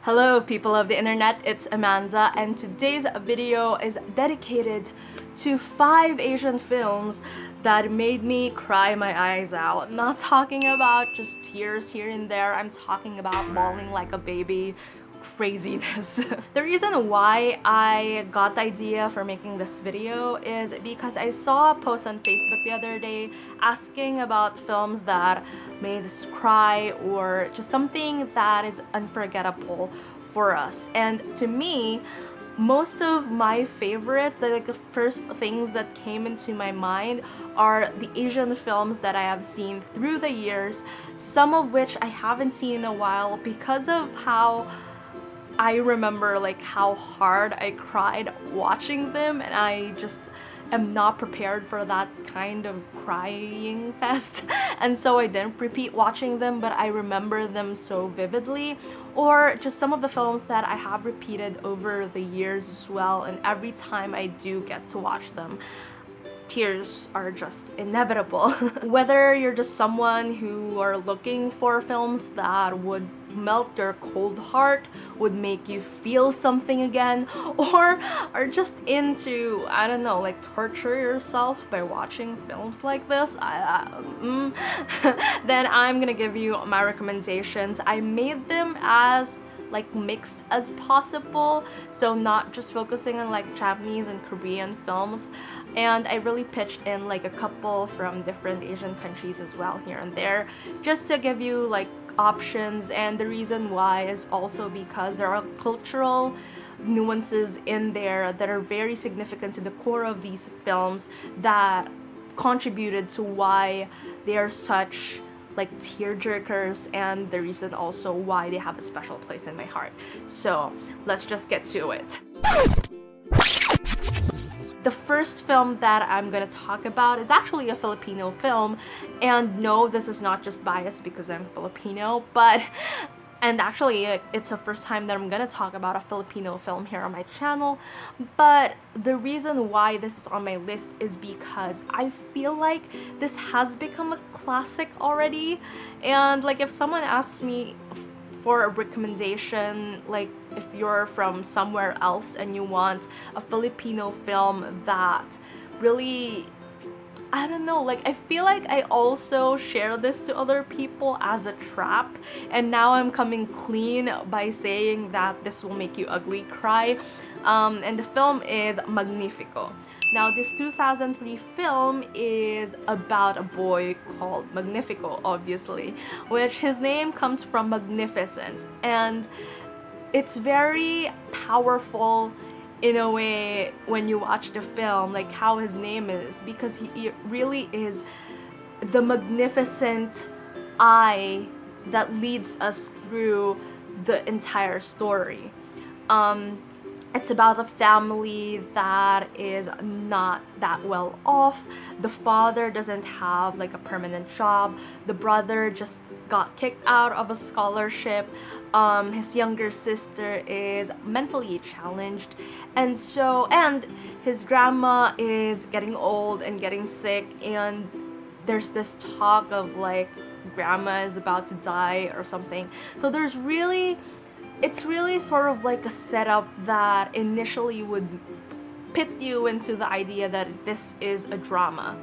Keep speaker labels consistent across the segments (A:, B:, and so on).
A: Hello people of the internet, it's Amanda, and today's video is dedicated to 5 Asian films that made me cry my eyes out. I'm not talking about just tears here and there, I'm talking about bawling like a baby craziness. The reason why I got the idea for making this video is because I saw a post on Facebook the other day asking about films that made us cry or just something that is unforgettable for us. And to me, most of my favorites, like the first things that came into my mind, are the Asian films that I have seen through the years, some of which I haven't seen in a while because of how I remember like how hard I cried watching them, and I just am not prepared for that kind of crying fest. And so I didn't repeat watching them, but I remember them so vividly. Or just some of the films that I have repeated over the years as well, and every time I do get to watch them, tears are just inevitable. Whether you're just someone who are looking for films that would melt your cold heart, would make you feel something again, or are just into, I don't know, like torture yourself by watching films like this, then I'm gonna give you my recommendations. I made them as like mixed as possible, so not just focusing on like Japanese and Korean films, and I really pitched in like a couple from different Asian countries as well here and there, just to give you like options. And the reason why is also because there are cultural nuances in there that are very significant to the core of these films that contributed to why they are such like tearjerkers, and the reason also why they have a special place in my heart. So let's just get to it. The first film that I'm gonna talk about is actually a Filipino film, and no, this is not just biased because I'm Filipino, but and actually it's the first time that I'm gonna talk about a Filipino film here on my channel. But the reason why this is on my list is because I feel like this has become a classic already, and like if someone asks me for a recommendation, like if you're from somewhere else and you want a Filipino film that really, I don't know, like I feel like I also share this to other people as a trap, and now I'm coming clean by saying that this will make you ugly cry. And the film is Magnifico. Now this 2003 film is about a boy called Magnifico, obviously, which his name comes from magnificent, and it's very powerful in a way when you watch the film, like how his name is, because he really is the magnificent eye that leads us through the entire story. It's about a family that is not that well off. The father doesn't have like a permanent job. The brother just got kicked out of a scholarship. His younger sister is mentally challenged, and his grandma is getting old and getting sick, and there's this talk of like grandma is about to die or something. So it's really sort of like a setup that initially would pit you into the idea that this is a drama.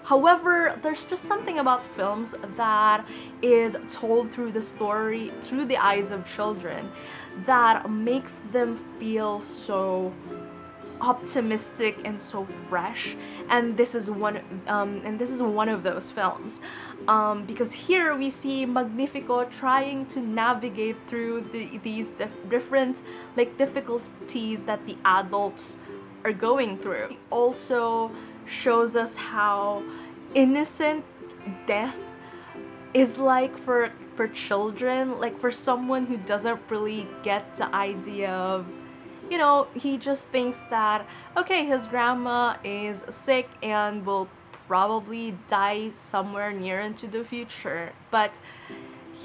A: However, there's just something about films that is told through the story, through the eyes of children, that makes them feel so optimistic and so fresh. And this is one of those films, because here we see Magnifico trying to navigate through these different like difficulties that the adults are going through. It also shows us how innocent death is like for children, like for someone who doesn't really get the idea of, you know, he just thinks that, okay, his grandma is sick and will probably die somewhere near into the future, but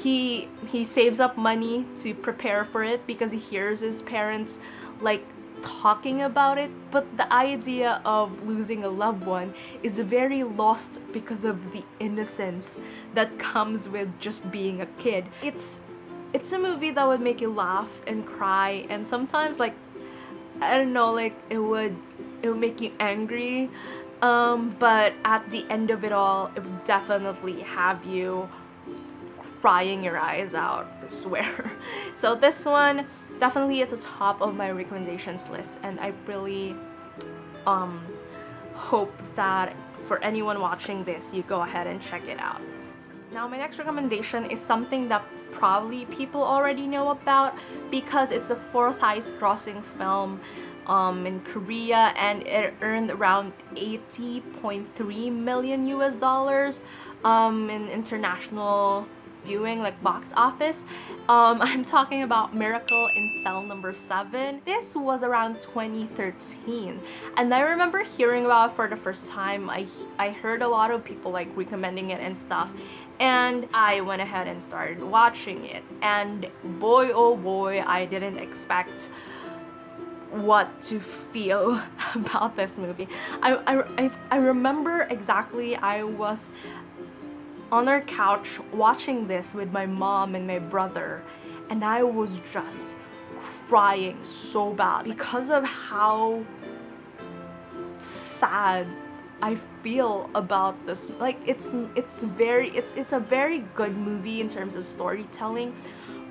A: he saves up money to prepare for it because he hears his parents like talking about it. But the idea of losing a loved one is very lost because of the innocence that comes with just being a kid. it's a movie that would make you laugh and cry, and sometimes like, I don't know, like it would make you angry, but at the end of it all, it would definitely have you crying your eyes out, I swear. So this one definitely at the top of my recommendations list, and I really hope that for anyone watching this, you go ahead and check it out. Now my next recommendation is something that probably people already know about because it's the fourth highest grossing film in Korea, and it earned around 80.3 million US dollars in international viewing, like box office. I'm talking about Miracle in Cell Number 7. This was around 2013, and I remember hearing about it for the first time. I heard a lot of people like recommending it and stuff, and I went ahead and started watching it, and boy oh boy, I didn't expect what to feel about this movie. I remember exactly, I was on our couch watching this with my mom and my brother, and I was just crying so bad because of how sad I feel about this. Like it's a very good movie in terms of storytelling,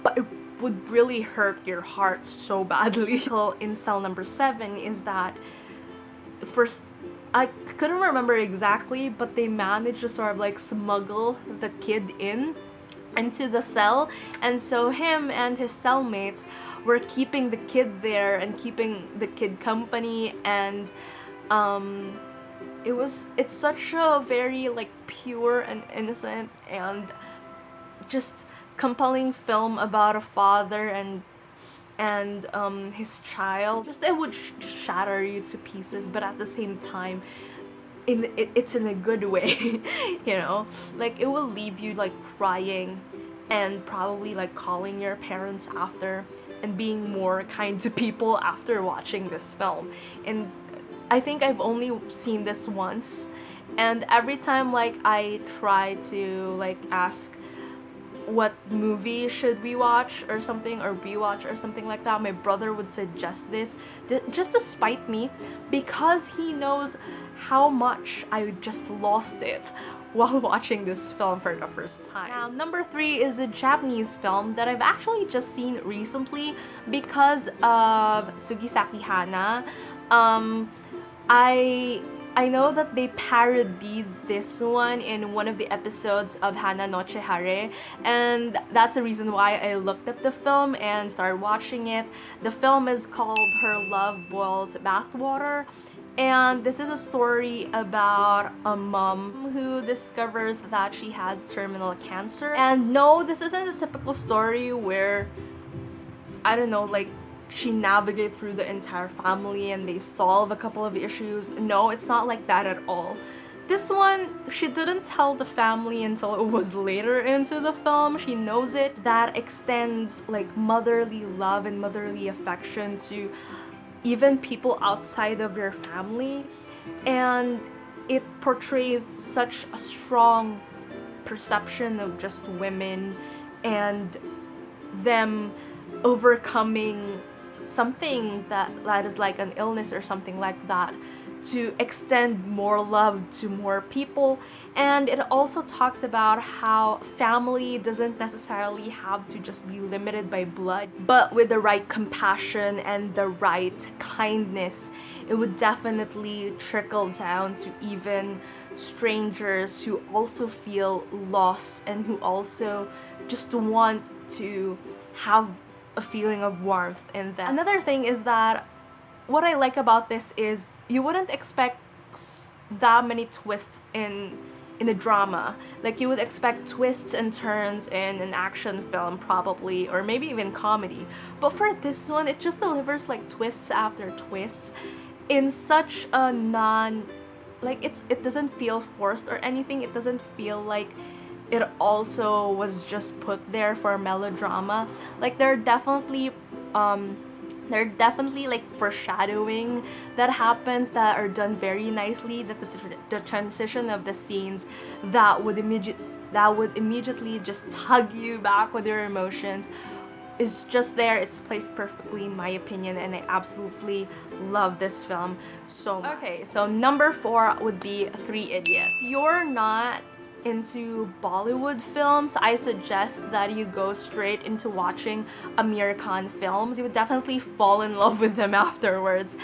A: but it would really hurt your heart so badly. In Cell Number 7 is that first, I couldn't remember exactly, but they managed to sort of like smuggle the kid into the cell, and so him and his cellmates were keeping the kid there and keeping the kid company, and it's such a very like pure and innocent and just compelling film about a father and his child. Just it would shatter you to pieces, but at the same time it's in a good way. You know, like it will leave you like crying and probably like calling your parents after and being more kind to people after watching this film. And I think I've only seen this once, and every time like I try to like ask what movie should we watch or something, or rewatch or something like that, my brother would suggest this just to spite me, because he knows how much I just lost it while watching this film for the first time. Now, number 3 is a Japanese film that I've actually just seen recently because of Sugisaki Hana. I know that they parodied this one in one of the episodes of Hana Noche Hare, and that's the reason why I looked up the film and started watching it. The film is called Her Love Boils Bathwater, and this is a story about a mom who discovers that she has terminal cancer. And no, this isn't a typical story where, I don't know, like she navigates through the entire family and they solve a couple of issues. No, it's not like that at all. This one, she didn't tell the family until it was later into the film. She knows it. That extends like motherly love and motherly affection to even people outside of your family, and it portrays such a strong perception of just women and them overcoming something that is like an illness or something like that to extend more love to more people. And it also talks about how family doesn't necessarily have to just be limited by blood, but with the right compassion and the right kindness, it would definitely trickle down to even strangers who also feel lost and who also just want to have a feeling of warmth in them. Another thing is that what I like about this is you wouldn't expect that many twists in a drama. Like you would expect twists and turns in an action film probably, or maybe even comedy. But for this one, it just delivers like twists after twists in such a it doesn't feel forced or anything. It doesn't feel like it also was just put there for melodrama. Like there are definitely like foreshadowing that happens that are done very nicely, that the transition of the scenes that would immediately just tug you back with your emotions is just there. It's placed perfectly in my opinion, and I absolutely love this film so much. Okay, so number 4 would be Three Idiots. If you're not into Bollywood films, I suggest that you go straight into watching American films. You would definitely fall in love with them afterwards.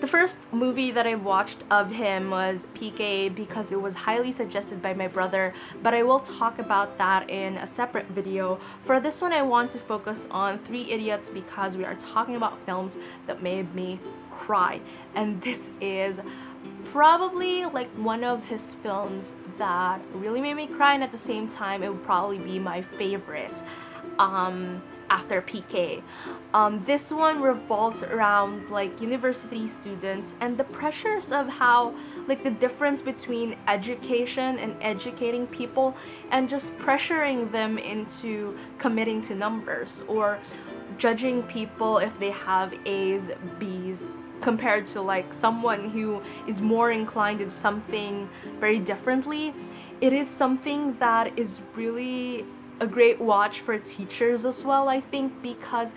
A: The first movie that I watched of him was PK because it was highly suggested by my brother, but I will talk about that in a separate video. For this one, I want to focus on Three Idiots because we are talking about films that made me cry, and this is probably like one of his films that really made me cry, and at the same time it would probably be my favorite after PK. This one revolves around like university students and the pressures of how like the difference between education and educating people, and just pressuring them into committing to numbers or judging people if they have A's, B's, compared to like someone who is more inclined in something very differently. It is something that is really a great watch for teachers as well, I think, because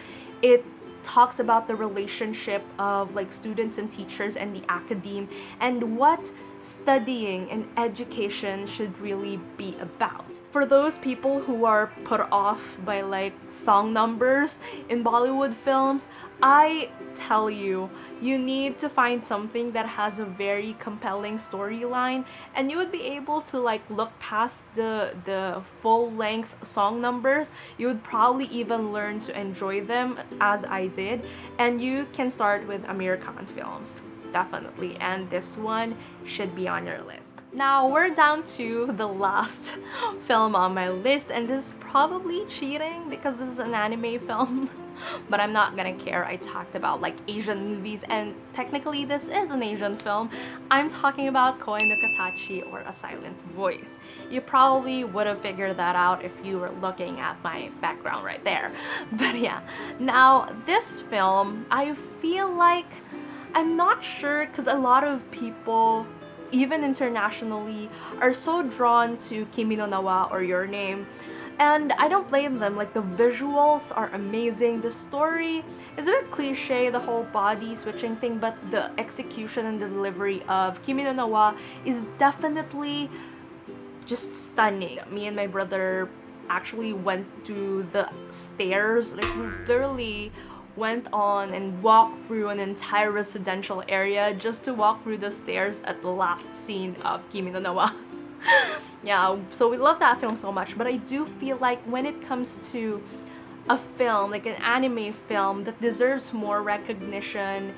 A: it talks about the relationship of like students and teachers and the academe, and what studying and education should really be about. For those people who are put off by like song numbers in Bollywood films, I tell you, you need to find something that has a very compelling storyline, and you would be able to like look past the full-length song numbers. You would probably even learn to enjoy them as I did, and you can start with American films, definitely, and this one should be on your list. Now we're down to the last film on my list, and this is probably cheating because this is an anime film. But I'm not gonna care. I talked about like Asian movies, and technically this is an Asian film. I'm talking about Koi no Katachi, or A Silent Voice. You probably would have figured that out if you were looking at my background right there. But yeah, now this film, I feel like, I'm not sure, because a lot of people, even internationally, are so drawn to Kimi no Nawa, or Your Name. And I don't blame them. Like, the visuals are amazing. The story is a bit cliche, the whole body switching thing, but the execution and the delivery of Kimi no Nawa is definitely just stunning. Me and my brother actually went to the stairs, like we literally went on and walked through an entire residential area just to walk through the stairs at the last scene of Kimi no Nawa. Yeah, so we love that film so much, but I do feel like when it comes to a film, like an anime film, that deserves more recognition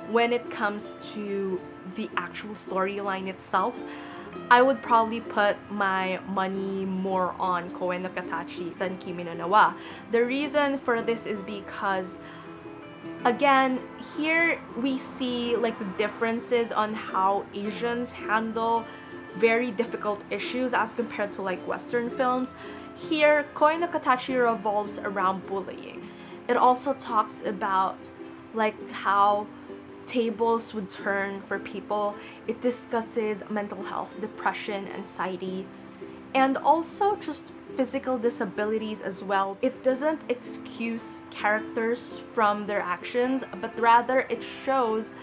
A: when it comes to the actual storyline itself, I would probably put my money more on Koi no Katachi than Kimi no Nawa. The reason for this is because, again, here we see like the differences on how Asians handle very difficult issues as compared to like Western films. Here, Koi no Katachi revolves around bullying. It also talks about like how tables would turn for people. It discusses mental health, depression, anxiety, and also just physical disabilities as well. It doesn't excuse characters from their actions, but rather it shows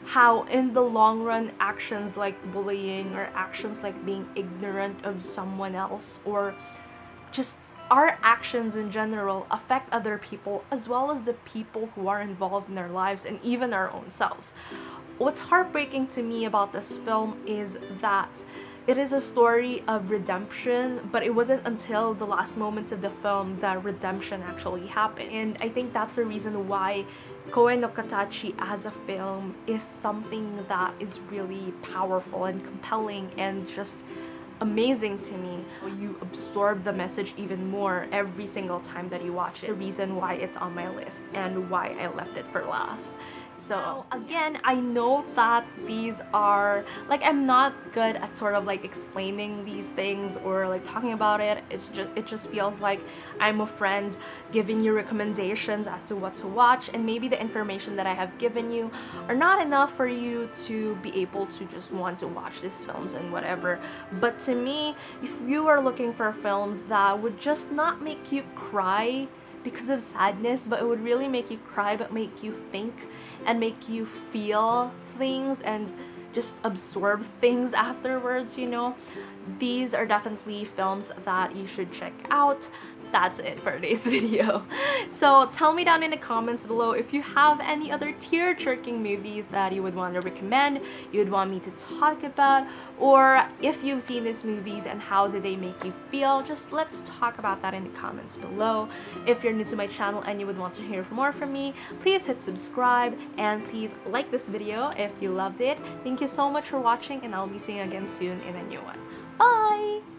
A: how in the long run actions like bullying, or actions like being ignorant of someone else, or just our actions in general affect other people, as well as the people who are involved in their lives, and even our own selves. What's heartbreaking to me about this film is that it is a story of redemption, but it wasn't until the last moments of the film that redemption actually happened. And I think that's the reason why Koi no Katachi as a film is something that is really powerful and compelling and just amazing to me. You absorb the message even more every single time that you watch it. It's the reason why it's on my list and why I left it for last. So again, I know that these are like, I'm not good at sort of like explaining these things or like talking about it. It just feels like I'm a friend giving you recommendations as to what to watch, and maybe the information that I have given you are not enough for you to be able to just want to watch these films and whatever. But to me, if you are looking for films that would just not make you cry because of sadness, but it would really make you cry, but make you think and make you feel things and just absorb things afterwards, you know. These are definitely films that you should check out. That's it for today's video. So tell me down in the comments below if you have any other tear-jerking movies that you would want to recommend, you would want me to talk about, or if you've seen these movies and how did they make you feel. Just let's talk about that in the comments below. If you're new to my channel and you would want to hear more from me, please hit subscribe and please like this video if you loved it. Thank you so much for watching, and I'll be seeing you again soon in a new one. Bye!